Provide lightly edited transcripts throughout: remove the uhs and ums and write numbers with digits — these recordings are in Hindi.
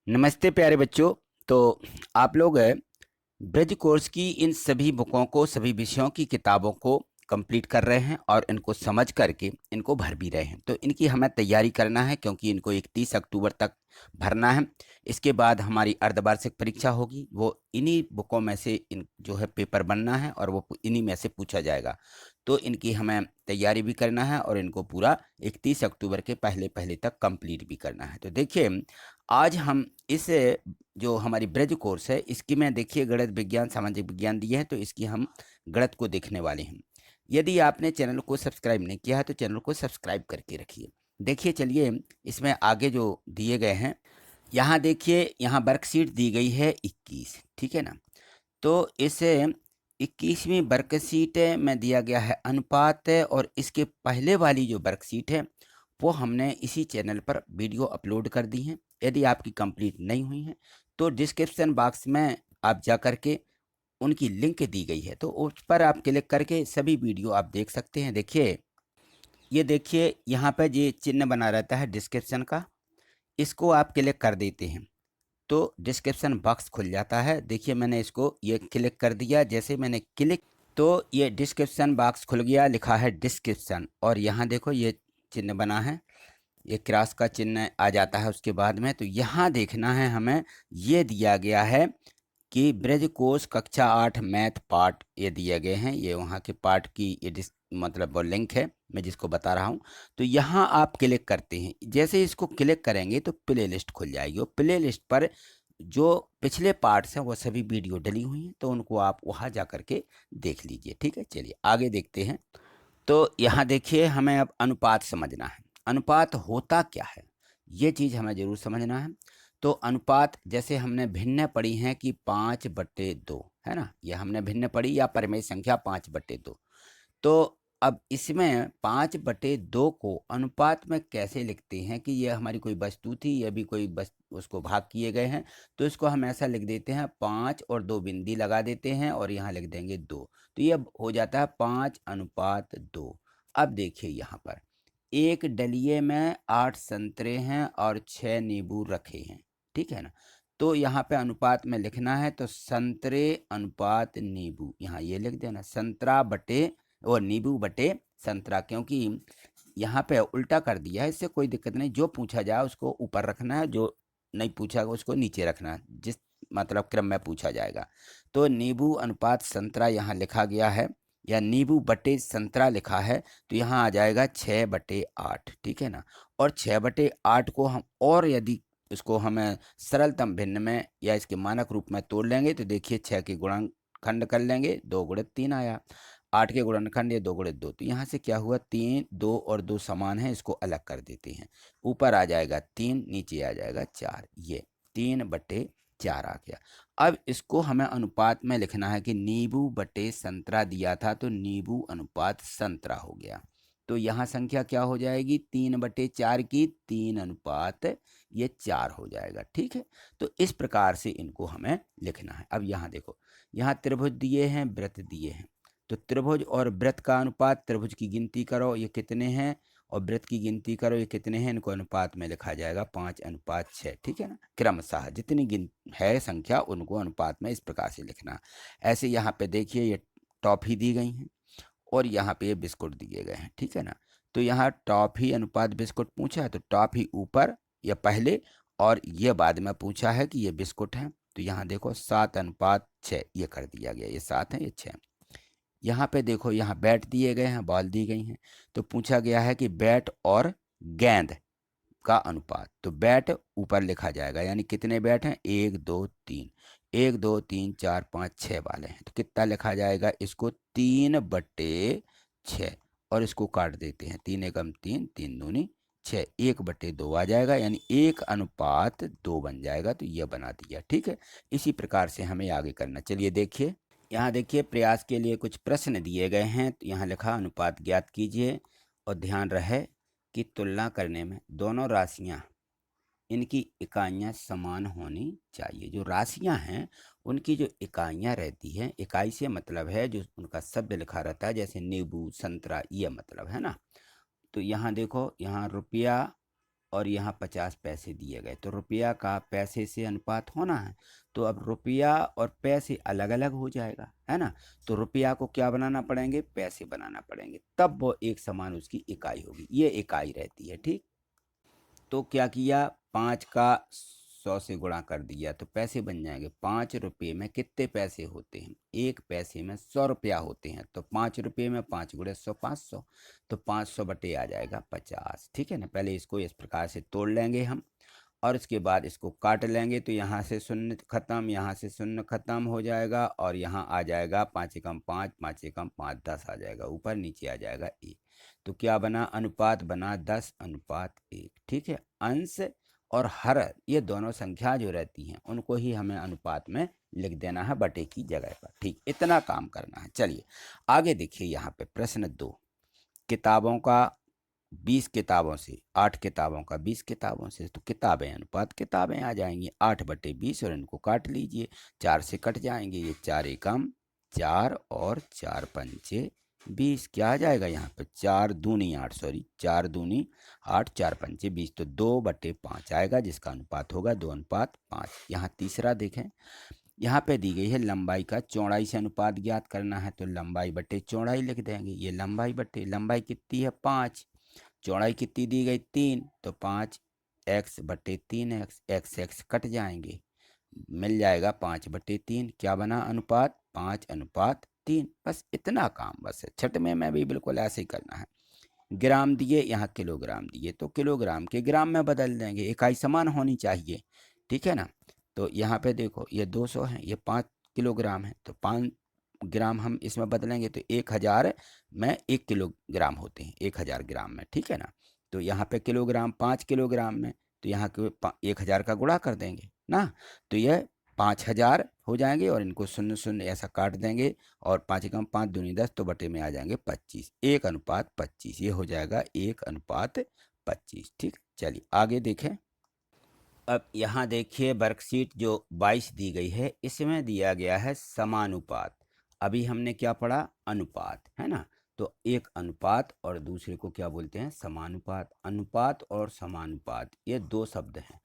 नमस्ते प्यारे बच्चों। तो आप लोग ब्रज कोर्स की इन सभी बुकों को, सभी विषयों की किताबों को कंप्लीट कर रहे हैं और इनको समझ करके इनको भर भी रहे हैं। तो इनकी हमें तैयारी करना है क्योंकि इनको 31 अक्टूबर तक भरना है। इसके बाद हमारी अर्धवार्षिक परीक्षा होगी, वो इन्हीं बुकों में से इन जो है पेपर बनना है और वो इन्हीं में से पूछा जाएगा। तो इनकी हमें तैयारी भी करना है और इनको पूरा 31 अक्टूबर के पहले पहले तक कंप्लीट भी करना है। तो देखिए, आज हम इस जो हमारी ब्रज कोर्स है इसकी में देखिए गणित विज्ञान सामाजिक विज्ञान दिए हैं, तो इसकी हम गणित को देखने वाले हैं। यदि आपने चैनल को सब्सक्राइब नहीं किया है तो चैनल को सब्सक्राइब करके रखिए। देखिए, चलिए इसमें आगे जो दिए गए हैं, यहाँ देखिए, यहाँ वर्कशीट दी गई है 21, ठीक है ना। तो इस 21वीं वर्कशीट में दिया गया है अनुपात है, और इसके पहले वाली जो वर्कशीट है वो हमने इसी चैनल पर वीडियो अपलोड कर दी हैं। यदि आपकी कंप्लीट नहीं हुई है तो डिस्क्रिप्शन बॉक्स में आप जा कर के उनकी लिंक दी गई है, तो उस पर आप क्लिक करके सभी वीडियो आप देख सकते हैं। देखिए, ये देखिए यहाँ पर ये चिन्ह बना रहता है डिस्क्रिप्शन का, इसको आप क्लिक कर देते हैं तो डिस्क्रिप्शन बॉक्स खुल जाता है। देखिए, मैंने इसको ये क्लिक कर दिया। जैसे मैंने क्लिक, तो ये डिस्क्रिप्शन बॉक्स खुल गया, लिखा है डिस्क्रिप्शन, और यहाँ देखो ये चिन्ह बना है, ये क्रॉस का चिन्ह आ जाता है उसके बाद में। तो यहाँ देखना है हमें, ये दिया गया है कि ब्रज कोर्स कक्षा 8 मैथ पार्ट ये दिए गए हैं। ये वहाँ के पार्ट की ये मतलब वो लिंक है, मैं जिसको बता रहा हूँ। तो यहाँ आप क्लिक करते हैं, जैसे इसको क्लिक करेंगे तो प्ले लिस्ट खुल जाएगी, और प्ले लिस्ट पर जो पिछले पार्ट्स हैं वो सभी वीडियो डली हुई हैं, तो उनको आप वहाँ जा कर के देख लीजिए। ठीक है, चलिए आगे देखते हैं। तो यहाँ देखिए, हमें अब अनुपात समझना है। अनुपात होता क्या है, ये चीज़ हमें ज़रूर समझना है। तो अनुपात, जैसे हमने भिन्न पढ़ी हैं कि 5/2 है ना, ये हमने भिन्न पढ़ी, या परिमेय संख्या 5/2। तो अब इसमें 5/2 को अनुपात में कैसे लिखते हैं कि ये हमारी कोई वस्तु थी, ये भी कोई उसको भाग किए गए हैं। तो इसको हम ऐसा लिख देते हैं, 5 और 2 बिंदी लगा देते हैं और यहाँ लिख देंगे 2। तो ये अब हो जाता है 5/2। अब देखिए यहाँ पर एक डलिए में 8 संतरे हैं और 6 नींबू रखे हैं, ठीक है ना। तो यहाँ पे अनुपात में लिखना है, तो संतरे अनुपात नींबू, यहाँ ये लिख देना, संतरा बटे और नींबू बटे संतरा, क्योंकि यहाँ पे उल्टा कर दिया है। इससे कोई दिक्कत नहीं, जो पूछा जाए उसको ऊपर रखना है, जो नहीं पूछा उसको नीचे रखना है, जिस मतलब क्रम में पूछा जाएगा। तो नींबू अनुपात संतरा यहाँ लिखा गया है, या नींबू बटे संतरा लिखा है, तो यहाँ आ जाएगा 6/8, ठीक है ना। और 6/8 को हम, और यदि इसको हमें सरलतम भिन्न में या इसके मानक रूप में तोड़ लेंगे तो देखिए 6 के गुणनखंड कर लेंगे, 2 × 3 आया। 8 के गुणनखंड, ये 2 × 2, तो यहाँ से क्या हुआ, 3, 2 और 2 समान है, इसको अलग कर देते हैं। ऊपर आ जाएगा 3, नीचे आ जाएगा 4, ये 3/4 आ गया। अब इसको हमें अनुपात में लिखना है कि नींबू बटे संतरा दिया था, तो नींबू अनुपात संतरा हो गया। तो यहाँ संख्या क्या हो जाएगी, 3/4 की 3 ये 4 हो जाएगा, ठीक है। तो इस प्रकार से इनको हमें लिखना है। अब यहाँ देखो, यहाँ त्रिभुज दिए हैं, वृत्त दिए हैं, तो त्रिभुज और वृत्त का अनुपात, त्रिभुज की गिनती करो ये कितने हैं, और वृत्त की गिनती करो ये कितने हैं, इनको अनुपात में लिखा जाएगा 5/6, ठीक है ना। क्रमशः जितनी है संख्या उनको अनुपात में इस प्रकार से लिखना। ऐसे यहाँ पे देखिए, ये टॉफी दी गई हैं और यहाँ पे ये बिस्कुट दिए गए हैं, ठीक है ना। तो यहाँ टॉफी अनुपात बिस्कुट पूछा है, तो टॉफी ऊपर या पहले, और ये बाद में पूछा है कि ये बिस्कुट है। तो यहाँ देखो 7/6 ये कर दिया गया, ये 7 है, ये 6। यहाँ पे देखो, यहाँ बैट दिए गए हैं, बॉल दी गई हैं, तो पूछा गया है कि बैट और गेंद का अनुपात। तो बैट ऊपर लिखा जाएगा, यानी कितने बैट हैं, 1 2 3, 1 2 3 4 5 6 वाले हैं, तो कितना लिखा जाएगा, इसको 3/6, और इसको काट देते हैं, 3 एकम 3, 3 दूनी 6, 1/2 आ जाएगा, यानी 1/2 बन जाएगा। तो यह बना दिया, ठीक है। इसी प्रकार से हमें आगे करना। चलिए देखिए, यहाँ देखिए प्रयास के लिए कुछ प्रश्न दिए गए हैं। तो यहाँ लिखा, अनुपात ज्ञात कीजिए, और ध्यान रहे कि तुलना करने में दोनों राशियाँ, इनकी इकाइयाँ समान होनी चाहिए। जो राशियाँ हैं उनकी जो इकाइयाँ रहती हैं, इकाई से मतलब है जो उनका शब्द लिखा रहता है, जैसे नींबू संतरा, ये मतलब है ना। तो यहाँ देखो, यहाँ रुपया और यहाँ 50 पैसे दिए गए, तो रुपया का पैसे से अनुपात होना है। तो अब रुपया और पैसे अलग अलग हो जाएगा, है ना। तो रुपया को क्या बनाना पड़ेंगे, पैसे बनाना पड़ेंगे, तब वो एक समान उसकी इकाई होगी, ये इकाई रहती है, ठीक। तो क्या किया, 5 का 100 से गुणा कर दिया तो पैसे बन जाएंगे। 5 रुपये में कितने पैसे होते हैं, एक पैसे में 100 रुपया होते हैं, तो 5 रुपये में 5 गुणे 100 500, तो 500 बटे आ जाएगा 50, ठीक है ना। पहले इसको इस प्रकार से तोड़ लेंगे हम, और इसके बाद इसको काट लेंगे, तो यहाँ से शून्य खत्म, यहाँ से शून्य खत्म हो जाएगा, और यहाँ आ जाएगा 5 एकम 5, 5 एकम 5, 10 आ जाएगा, ऊपर नीचे आ जाएगा 1। तो क्या बना, अनुपात बना 10:1, ठीक है। अंश और हर ये दोनों संख्या जो रहती हैं उनको ही हमें अनुपात में लिख देना है बटे की जगह पर, ठीक। इतना काम करना है। चलिए आगे देखिए, यहाँ पे प्रश्न 2, किताबों का 20 किताबों से 8 किताबों का 20 किताबों से, तो किताबें अनुपात किताबें आ जाएंगी 8/20, और इनको काट लीजिए, 4 से कट जाएंगे, ये 4 एकम 4 और 4 पंचे 20, क्या आ जाएगा यहाँ पे 4 दूनी 8, सॉरी 4 दूनी 8, 4 पंचे 20, तो 2/5 आएगा, जिसका अनुपात होगा 2:5। यहाँ तीसरा देखें, यहाँ पे दी गई है लंबाई का चौड़ाई से अनुपात ज्ञात करना है, तो लंबाई बटे चौड़ाई लिख देंगे। ये लंबाई बटे, लंबाई कितनी है 5, चौड़ाई कितनी दी गई 3, तो 5x/3x, x कट जाएंगे, मिल जाएगा 5/3, क्या बना अनुपात 5:3। बस इतना काम, बस है। छठवें में भी बिल्कुल ऐसे ही करना है। ग्राम दिए, यहाँ किलोग्राम दिए, तो किलोग्राम के ग्राम में बदल देंगे, इकाई समान होनी चाहिए, ठीक है ना। तो यहाँ पे देखो, ये 200 है, ये 5 किलोग्राम है, तो 5 ग्राम हम इसमें बदलेंगे, तो 1000 में 1 किलोग्राम होते हैं, 1000 ग्राम में, ठीक है ना। तो यहाँ पे किलोग्राम 5 किलोग्राम में, तो यहाँ के 1000 का गुणा कर देंगे ना, तो यह 5000 हो जाएंगे, और इनको 0 0 ऐसा काट देंगे, और 5 एकम 5 दूनी 10, तो बटे में आ जाएंगे 25, 1:25, ये हो जाएगा 1:25, ठीक। चलिए आगे देखें। अब यहाँ देखिए वर्कशीट जो 22 दी गई है, इसमें दिया गया है समानुपात। अभी हमने क्या पढ़ा, अनुपात, है ना। तो एक अनुपात और दूसरे को क्या बोलते हैं, समानुपात। अनुपात और समानुपात ये दो शब्द हैं,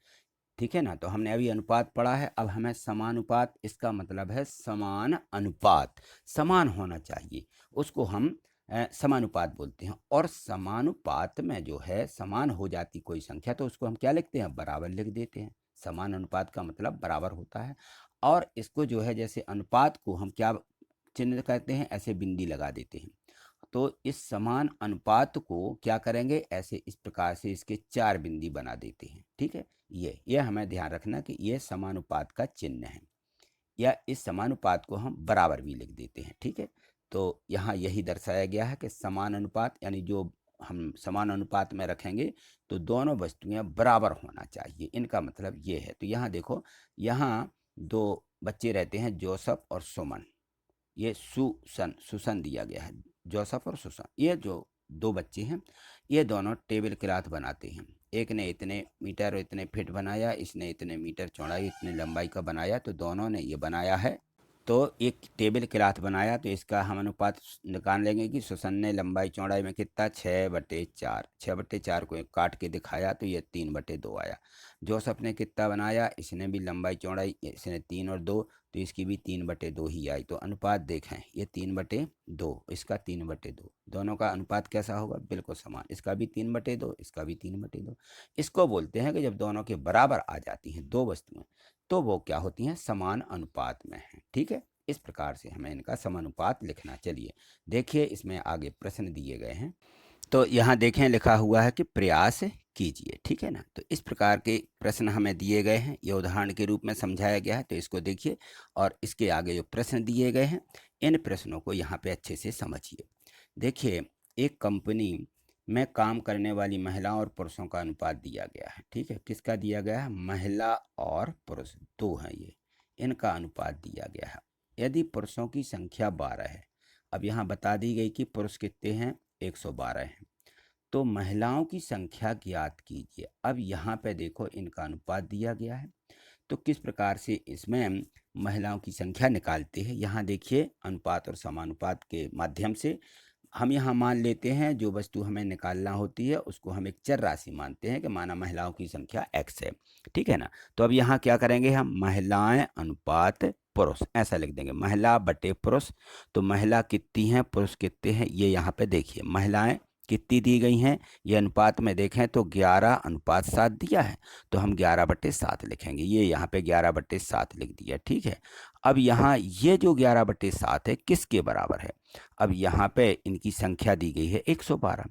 ठीक है ना। तो हमने अभी अनुपात पढ़ा है, अब हमें समानुपात, इसका मतलब है समान अनुपात, समान होना चाहिए, उसको हम समानुपात बोलते हैं। और समानुपात में जो है समान हो जाती कोई संख्या, तो उसको हम क्या लिखते हैं, बराबर लिख देते हैं। समान अनुपात का मतलब बराबर होता है। और इसको जो है, जैसे अनुपात को हम क्या चिन्ह करते हैं, ऐसे बिंदी लगा देते हैं। तो इस समान अनुपात को क्या करेंगे, ऐसे इस प्रकार से इसके 4 बिंदी बना देते हैं, ठीक है। ये हमें ध्यान रखना कि ये समानुपात का चिन्ह है, या इस समानुपात को हम बराबर भी लिख देते हैं, ठीक है। तो यहाँ यही दर्शाया गया है कि समान अनुपात, यानी जो हम समान अनुपात में रखेंगे तो दोनों वस्तुएं बराबर होना चाहिए, इनका मतलब ये है। तो यहाँ देखो, यहाँ 2 बच्चे रहते हैं, जोसफ और सुमन, ये सुसन दिया गया है, जोसफ और सुसन, ये जो 2 बच्चे हैं, ये दोनों टेबल क्लॉथ बनाते हैं। एक ने इतने मीटर और इतने फीट बनाया, इसने इतने मीटर चौड़ाई इतने लंबाई का बनाया, तो दोनों ने ये बनाया है। तो एक टेबल क्लॉथ बनाया, तो इसका हम अनुपात निकाल लेंगे कि सुसन ने लंबाई चौड़ाई में कितना 6/4, 6/4 को काट के दिखाया, तो ये 3/2 आया। जोसफ ने कितना बनाया, इसने भी लंबाई चौड़ाई, इसने 3 और 2, तो इसकी भी 3/2 ही आई। तो अनुपात देखें, ये 3/2, इसका 3/2, दोनों का अनुपात कैसा होगा, बिल्कुल समान, इसका भी 3/2, इसका भी 3/2। इसको बोलते हैं कि जब दोनों के बराबर आ जाती हैं दो वस्तुएं, तो वो क्या होती हैं, समान अनुपात में है, ठीक है। इस प्रकार से हमें इनका समानुपात लिखना। चलिए देखिए, इसमें आगे प्रश्न दिए गए हैं, तो यहाँ देखें लिखा हुआ है कि प्रयास कीजिए, ठीक है ना। तो इस प्रकार के प्रश्न हमें दिए गए हैं, ये उदाहरण के रूप में समझाया गया है, तो इसको देखिए, और इसके आगे जो प्रश्न दिए गए हैं, इन प्रश्नों को यहाँ पे अच्छे से समझिए। देखिए, एक कंपनी में काम करने वाली महिलाओं और पुरुषों का अनुपात दिया गया है, ठीक है। किसका दिया गया है, महिला और पुरुष 2 हैं, ये इनका अनुपात दिया गया है। यदि पुरुषों की संख्या 12 है, अब यहाँ बता दी गई कि पुरुष कितने हैं, 112 हैं, तो महिलाओं की संख्या ज्ञात कीजिए। अब यहाँ पे देखो, इनका अनुपात दिया गया है, तो किस प्रकार से इसमें महिलाओं की संख्या निकालते हैं, यहाँ देखिए अनुपात और समानुपात के माध्यम से हम यहाँ मान लेते हैं जो वस्तु हमें निकालना होती है उसको हम एक चर राशि मानते हैं कि माना महिलाओं की संख्या x है, ठीक है ना। तो अब यहाँ क्या करेंगे हम, महिलाएं अनुपात पुरुष ऐसा लिख देंगे, महिला बटे पुरुष। तो महिला कितनी हैं, पुरुष कितने हैं, ये यहाँ पे देखिए महिलाएं कितनी दी गई हैं, ये अनुपात में देखें तो 11:7 दिया है, तो हम 11/7 लिखेंगे, ये यहाँ पे 11/7 लिख दिया, ठीक है। अब यहाँ ये जो 11/7 है किसके बराबर है, अब यहाँ पे इनकी संख्या दी गई है 112,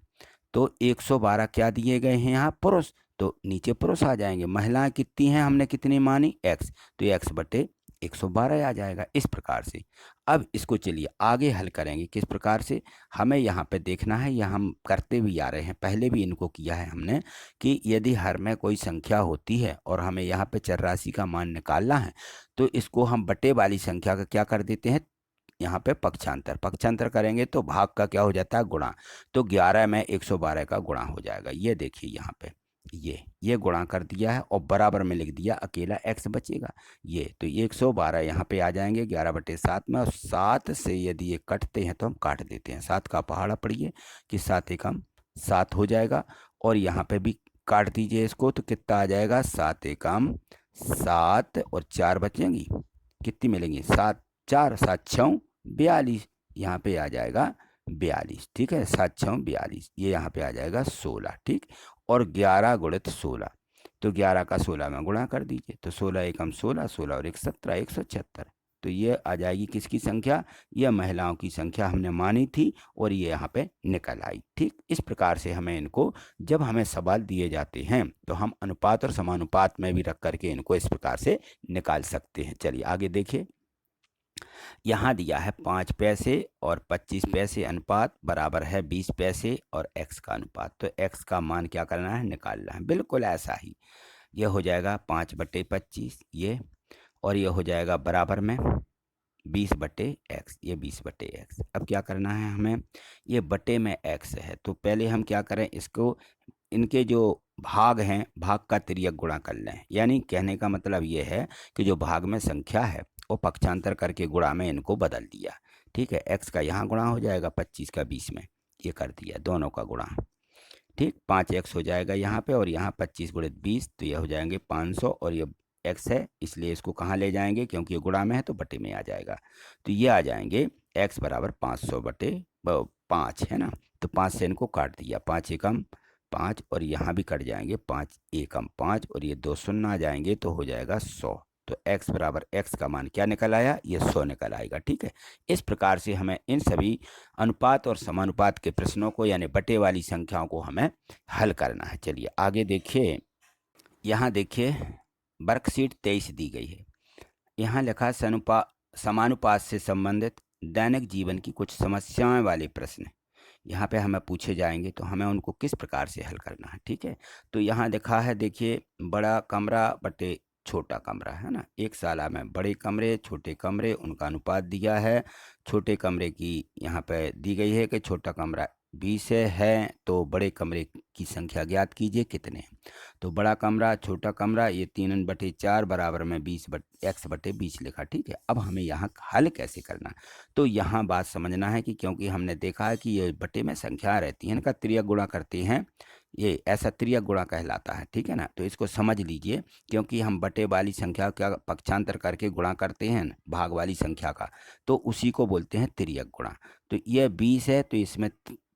तो 112 क्या दिए गए हैं यहाँ, पुरुष, तो नीचे पुरुष आ जाएंगे। महिलाएं कितनी हैं, हमने कितनी मानी x, तो ये x/112 आ जाएगा इस प्रकार से। अब इसको चलिए आगे हल करेंगे किस प्रकार से, हमें यहाँ पे देखना है, यह हम करते भी आ रहे हैं, पहले भी इनको किया है हमने, कि यदि हर में कोई संख्या होती है और हमें यहाँ पे चर राशि का मान निकालना है तो इसको हम बटे वाली संख्या का क्या कर देते हैं, यहाँ पे पक्षांतर करेंगे तो भाग का क्या हो जाता है, गुणा। तो 11 में 112 का गुणा हो जाएगा, ये देखिए यहाँ पे ये गुणा कर दिया है और बराबर में लिख दिया, अकेला x बचेगा, ये तो 112 यहाँ पे आ जाएंगे 11/7 में। और 7 से यदि ये कटते हैं तो हम काट देते हैं, 7 का पहाड़ा पढ़िए कि 7 एकम 7 हो जाएगा, और यहाँ पे भी काट दीजिए इसको, तो कितना आ जाएगा, 7 एकम 7 और 4 बचेंगी, कितनी मिलेंगी, 7 4 7 6 42, यहाँ पे आ जाएगा 42, ठीक है, 7 6 42, ये यहाँ पे आ जाएगा 16, ठीक। और 11 गुणित 16, तो 11 का 16 में गुणा कर दीजिए, तो 16 एकम 16, 16 और 1 17, 176, तो ये आ जाएगी किसकी संख्या, यह महिलाओं की संख्या हमने मानी थी और ये यहाँ पे निकल आई, ठीक। इस प्रकार से हमें इनको, जब हमें सवाल दिए जाते हैं तो हम अनुपात और समानुपात में भी रख करके इनको इस प्रकार से निकाल सकते हैं। चलिए आगे देखिए, यहाँ दिया है 5 पैसे और 25 पैसे अनुपात बराबर है 20 पैसे और x का अनुपात, तो x का मान क्या करना है, निकालना है, बिल्कुल ऐसा ही। ये हो जाएगा 5/25 ये, और ये हो जाएगा बराबर में 20/x, ये 20/x। अब क्या करना है हमें, ये बटे में x है, तो पहले हम क्या करें, इसको इनके जो भाग हैं भाग का तिर्यक गुणा कर लें, यानी कहने का मतलब ये है कि जो भाग में संख्या है वो पक्षांतर करके गुणा में इनको बदल दिया, ठीक है। x का यहाँ गुणा हो जाएगा 25 का 20 में, ये कर दिया दोनों का गुणा, ठीक। 5x हो जाएगा यहाँ पे, और यहाँ 25 गुणित 20, तो ये हो जाएंगे 500, और ये x है इसलिए इसको कहाँ ले जाएंगे, क्योंकि ये गुणा में है तो बटे में आ जाएगा, तो ये आ जाएंगे x बराबर 500/5 है ना। तो 5 से इनको काट दिया, 5 एकम 5, और यहाँ भी कट जाएंगे 5 एकम 5, और ये 2 शून्य आ जाएंगे तो हो जाएगा 100, तो x बराबर x का मान क्या निकल आया, ये 100 निकल आएगा, ठीक है। इस प्रकार से हमें इन सभी अनुपात और समानुपात के प्रश्नों को, यानी बटे वाली संख्याओं को हमें हल करना है। चलिए आगे देखिए, यहाँ देखिए वर्कशीट 23 दी गई है, यहाँ लिखा समानुपात से संबंधित दैनिक जीवन की कुछ समस्याएं वाले प्रश्न यहाँ पे हमें पूछे जाएंगे, तो हमें उनको किस प्रकार से हल करना है, ठीक है। तो यहाँ लिखा है देखिए, बड़ा कमरा बटे छोटा कमरा है ना, एक साला में बड़े कमरे छोटे कमरे उनका अनुपात दिया है, छोटे कमरे की यहाँ पे दी गई है कि छोटा कमरा 20 है, तो बड़े कमरे की संख्या ज्ञात कीजिए कितने, तो बड़ा कमरा छोटा कमरा ये 3/4 बराबर में 20x/20 लिखा, ठीक है। अब हमें यहाँ हल कैसे करना, तो यहाँ बात समझना है कि क्योंकि हमने देखा है कि ये बटे में संख्या रहती है, इनका त्रियक गुणा करते हैं, ये ऐसा त्रियक गुणा कहलाता है, ठीक है ना। तो इसको समझ लीजिए, क्योंकि हम बटे वाली संख्या का पक्षांतर करके गुणा करते हैं भाग वाली संख्या का, तो उसी को बोलते हैं त्रियक गुणा। तो ये 20 है तो इसमें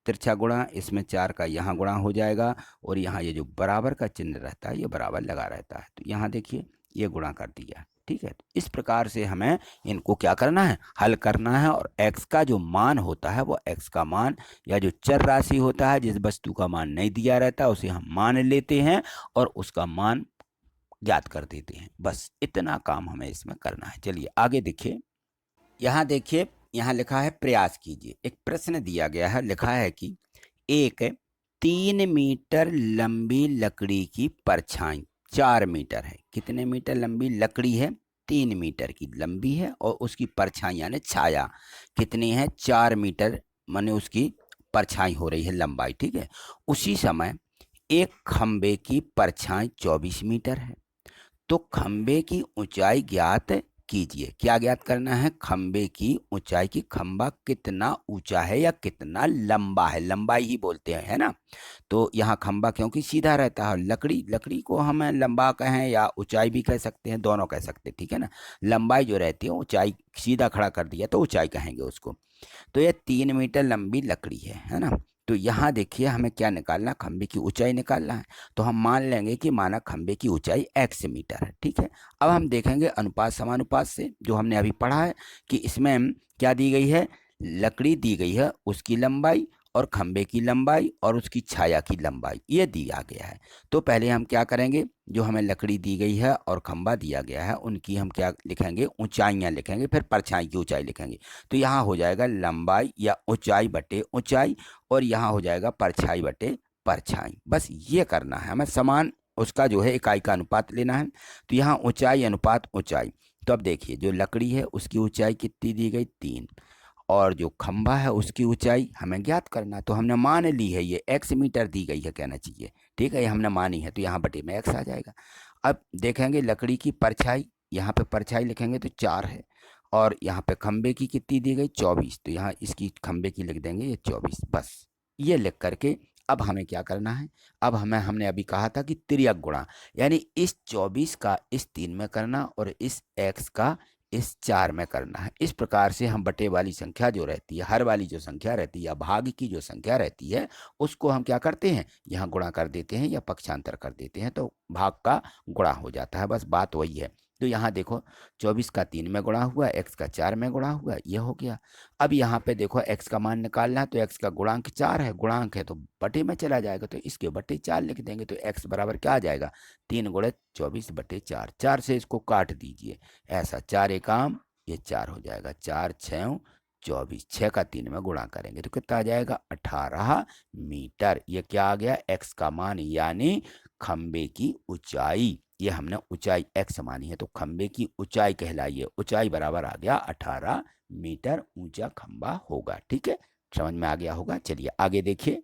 तिरछा गुणा, इसमें 4 का यहाँ गुणा हो जाएगा, और यहाँ ये जो बराबर का चिन्ह रहता है ये बराबर लगा रहता है, तो यहाँ देखिए ये गुणा कर दिया, ठीक है। तो इस प्रकार से हमें इनको क्या करना है, हल करना है, और x का जो मान होता है वो x का मान या जो चर राशि होता है, जिस वस्तु का मान नहीं दिया रहता उसे हम मान लेते हैं और उसका मान ज्ञात कर देते हैं, बस इतना काम हमें इसमें करना है। चलिए आगे देखिए, यहाँ देखिए, यहाँ लिखा है प्रयास कीजिए, एक प्रश्न दिया गया है, लिखा है कि एक 3 मीटर लंबी लकड़ी की परछाई 4 मीटर है, कितने मीटर लंबी लकड़ी है, 3 मीटर की लंबी है, और उसकी परछाई यानी छाया कितनी है, 4 मीटर, माने उसकी परछाई हो रही है लंबाई, ठीक है। उसी समय एक खंबे की परछाई 24 मीटर है, तो खंबे की ऊंचाई ज्ञात कीजिए। क्या ज्ञात करना है? खंबे की ऊंचाई की। खंबा कितना ऊंचा है या कितना लंबा है, लंबाई ही बोलते हैं, है ना। तो यहाँ खंबा क्योंकि सीधा रहता है, लकड़ी, लकड़ी को हम लंबा कहें या ऊंचाई भी कह सकते हैं, दोनों कह सकते हैं, ठीक है ना। लंबाई जो रहती है, ऊंचाई सीधा खड़ा कर दिया तो ऊंचाई कहेंगे उसको। तो ये 3 मीटर लंबी लकड़ी है ना। तो यहाँ देखिए हमें क्या निकालना, खंबे की ऊंचाई निकालना है। तो हम मान लेंगे कि माना खंबे की ऊंचाई x मीटर है, ठीक है। अब हम देखेंगे अनुपात समानुपात से, जो हमने अभी पढ़ा है कि इसमें क्या दी गई है, लकड़ी दी गई है, उसकी लंबाई और खंबे की लंबाई और उसकी छाया की लंबाई ये दिया गया है। तो पहले हम क्या करेंगे, जो हमें लकड़ी दी गई है और खंबा दिया गया है उनकी हम क्या लिखेंगे, ऊंचाइयां लिखेंगे, फिर परछाई की ऊंचाई लिखेंगे। तो यहाँ हो जाएगा लंबाई या ऊंचाई बटे ऊंचाई, और यहाँ हो जाएगा परछाई बटे परछाई। बस ये करना है हमें, समान उसका जो है इकाई का अनुपात लेना है। तो यहाँ ऊंचाई अनुपात ऊंचाई। तो अब देखिए जो लकड़ी है उसकी ऊंचाई कितनी दी गई, 3, और जो खंबा है उसकी ऊंचाई हमें ज्ञात करना है। तो हमने मान ली है, ये x मीटर दी गई है कहना चाहिए, ठीक है, ये हमने मानी है, तो यहाँ बटे में x आ जाएगा। अब देखेंगे लकड़ी की परछाई, यहाँ पे परछाई लिखेंगे तो 4 है, और यहाँ पे खंबे की कितनी दी गई, 24, तो यहाँ इसकी खंबे की लिख देंगे ये 24। बस ये लिख करके अब हमें क्या करना है, अब हमने अभी कहा था कि तिर्यक गुणा, यानी इस 24 का इस 3 में करना और इस x का इस 4 में करना है। इस प्रकार से हम बटे वाली संख्या जो रहती है, हर वाली जो संख्या रहती है या भाग की जो संख्या रहती है, उसको हम क्या करते हैं, यहाँ गुणा कर देते हैं या पक्षांतर कर देते हैं, तो भाग का गुणा हो जाता है। बस बात वही है। तो यहाँ देखो 24 का 3 में गुणा हुआ, x का 4 में गुणा हुआ, ये हो गया। अब यहाँ पे देखो x का मान निकालना है, तो x का गुणांक 4 है, गुणांक है तो बटे में चला जाएगा, तो इसके बटे 4 लिख देंगे। तो x बराबर क्या आ जाएगा, 3 गुणे 24 बटे 4। 4 से इसको काट दीजिए, ऐसा 4 एकाम ये 4 हो जाएगा, 4 6 24, 6 का 3 में गुणा करेंगे तो कितना आ जाएगा, 18 मीटर। ये क्या आ गया, x का मान, यानी खंबे की ऊंचाई। ये हमने ऊंचाई x मानी है, तो खंबे की ऊंचाई कहलाई है, ऊंचाई बराबर आ गया 18 मीटर ऊंचा खंबा होगा। ठीक है, समझ में आ गया होगा। चलिए आगे देखिए।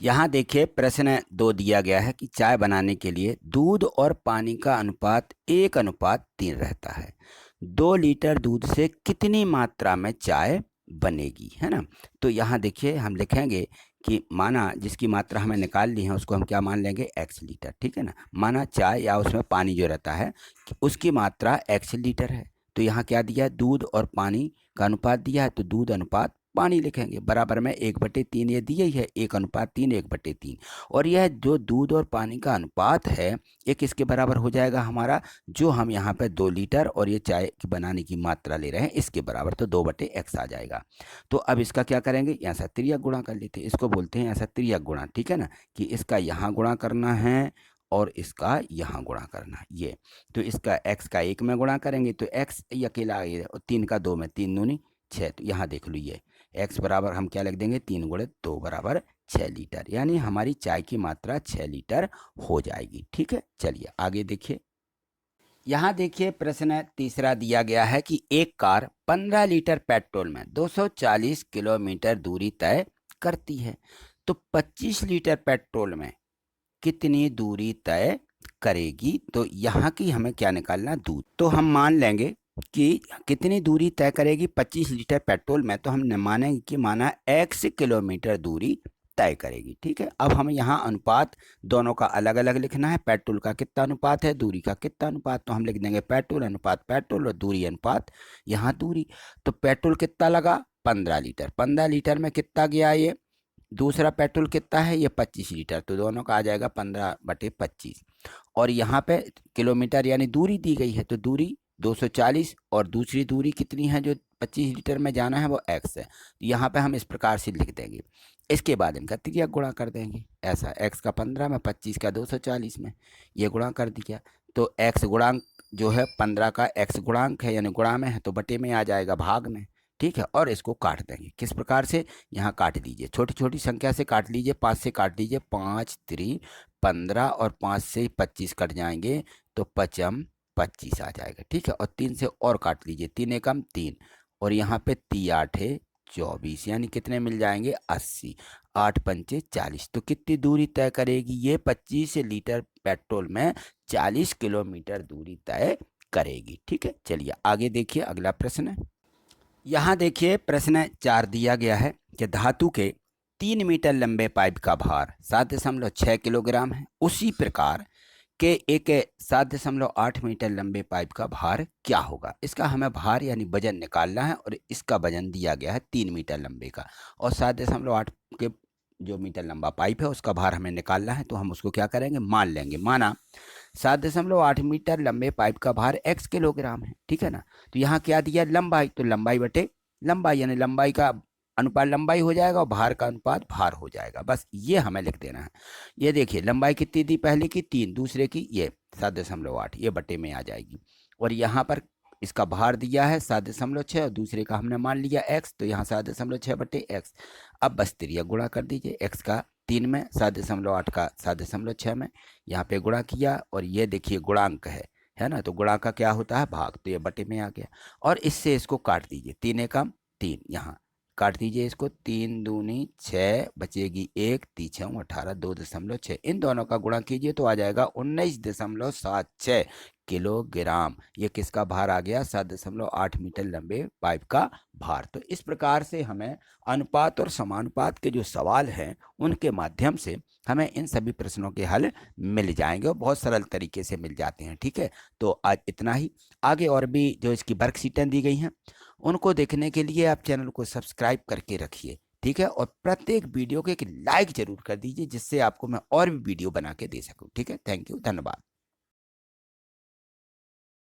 यहाँ देखिए प्रश्न 2 दिया गया है कि चाय बनाने के लिए दूध और पानी का अनुपात 1:3 रहता है। 2 लीटर दूध से कितनी मात्रा में चाय बनेगी, है ना। तो यहाँ देखिए हम लिखेंगे कि माना जिसकी मात्रा हमें निकाल ली है उसको हम क्या मान लेंगे, x लीटर, ठीक है ना। माना चाय या उसमें पानी जो रहता है कि उसकी मात्रा x लीटर है। तो यहाँ क्या दिया है, दूध और पानी का अनुपात दिया है, तो दूध अनुपात पानी लिखेंगे, बराबर में 1/3 ये दी ही है, 1:3 1/3। और यह जो दूध और पानी का अनुपात है ये किसके बराबर हो जाएगा हमारा, जो हम यहाँ पे 2 लीटर और ये चाय की बनाने की मात्रा ले रहे हैं इसके बराबर, तो 2/x आ जाएगा। तो अब इसका क्या करेंगे, यहाँ से तिर्यक गुणा कर लेते हैं, इसको बोलते हैं यहाँ से तिर्यक गुणा, ठीक है ना, कि इसका यहाँ गुणा करना है और इसका यहाँ गुणा करना है ये। तो इसका x का 1 में गुणा करेंगे तो x ये अकेला आएगा, और 3 का 2 में, 3 दूनी 6। तो यहाँ देख लो ये x बराबर हम क्या लिख देंगे, 3 गुणे 2 बराबर 6 लीटर, यानी हमारी चाय की मात्रा 6 लीटर हो जाएगी। ठीक है, चलिए आगे देखिए। यहाँ देखिए प्रश्न तीसरा दिया गया है कि एक कार 15 लीटर पेट्रोल में 240 किलोमीटर दूरी तय करती है, तो 25 लीटर पेट्रोल में कितनी दूरी तय करेगी। तो यहाँ की हमें क्या निकालना, दूरी। तो हम मान लेंगे कि कितनी दूरी तय करेगी 25 लीटर पेट्रोल में, तो हम मानेंगे कि माना x किलोमीटर दूरी तय करेगी। ठीक है, अब हमें यहाँ अनुपात दोनों का अलग अलग लिखना है, पेट्रोल का कितना अनुपात है, दूरी का कितना अनुपात, तो हम लिख देंगे पेट्रोल अनुपात पेट्रोल और दूरी अनुपात यहाँ दूरी। तो पेट्रोल कितना लगा, 15 लीटर, 15 लीटर में कितना गया ये, दूसरा पेट्रोल कितना है ये 25 लीटर, तो दोनों का आ जाएगा 15/25। और यहाँ पे किलोमीटर यानी दूरी दी गई है, तो दूरी 240 और दूसरी दूरी कितनी है जो 25 लीटर में जाना है वो x है। तो यहाँ पे हम इस प्रकार से लिख देंगे, इसके बाद इनका तिर्यक गुणा कर देंगे, ऐसा x का 15 में 25 का 240 में ये गुणा कर दिया। तो x गुणांक जो है 15 का x गुणांक है यानी गुणा में है, तो बटे में आ जाएगा भाग में। ठीक है, और इसको काट देंगे किस प्रकार से, यहाँ काट दीजिए, छोटी छोटी संख्या से काट लीजिए, 5 से काट दीजिए, 5 3 15 और 5 से 25 कट जाएंगे तो 5 25 आ जाएगा। ठीक है, और 3 से और काट लीजिए, 3 एकम 3 और यहाँ पे 3 8 24, यानी कितने मिल जाएंगे 80, 8 पंचे 40। तो कितनी दूरी तय करेगी ये, 25 लीटर पेट्रोल में 40 किलोमीटर दूरी तय करेगी। ठीक है, चलिए आगे देखिए अगला प्रश्न। यहाँ देखिए प्रश्न 4 दिया गया है कि धातु के 3 मीटर लंबे पाइप का भार 7.6 किलोग्राम है। उसी प्रकार के एक 7.8 मीटर लंबे पाइप का भार क्या होगा। इसका हमें भार यानी वजन निकालना है और इसका वजन दिया गया है 3 मीटर लंबे का और 7.8 के जो मीटर लंबा पाइप है उसका भार हमें निकालना है। तो हम उसको क्या करेंगे, मान लेंगे। माना 7.8 मीटर लंबे पाइप का भार x किलोग्राम है। ठीक है ना। तो यहाँ क्या दिया, लंबाई, तो लंबाई बटे लंबाई यानी लंबाई का अनुपात लंबाई हो जाएगा और भार का अनुपात भार हो जाएगा। बस ये हमें लिख देना है। ये देखिए लंबाई कितनी दी, पहले की 3, दूसरे की ये 7.8, ये बटे में आ जाएगी। और यहाँ पर इसका भार दिया है 7.6 और दूसरे का हमने मान लिया x, तो यहाँ 7.6 बटे x। अब बस त्रिया गुणा कर दीजिए, x का 3 में, 7.8 का 7.6 में, यहाँ पे गुणा किया और ये देखिए गुणांक है ना। तो गुणा का क्या होता है, भाग, तो ये बटे में आ गया। और इससे इसको काट दीजिए, 3 एकम 3, यहाँ काट दीजिए इसको, 3 दूनी 6, बचेगी 1, 3 18, 2.6। इन दोनों का गुणा कीजिए तो आ जाएगा 19.76 किलोग्राम। ये किसका भार आ गया, 7.8 मीटर लंबे पाइप का भार। तो इस प्रकार से हमें अनुपात और समानुपात के जो सवाल हैं उनके माध्यम से हमें इन सभी प्रश्नों के हल मिल जाएंगे और बहुत सरल तरीके से मिल जाते हैं। ठीक है, तो आज इतना ही। आगे और भी जो इसकी वर्कशीटें दी गई हैं उनको देखने के लिए आप चैनल को सब्सक्राइब करके रखिए। ठीक है, और प्रत्येक वीडियो को एक लाइक जरूर कर दीजिए जिससे आपको मैं और भी वीडियो बना के दे सकूं। ठीक है, थैंक यू, धन्यवाद।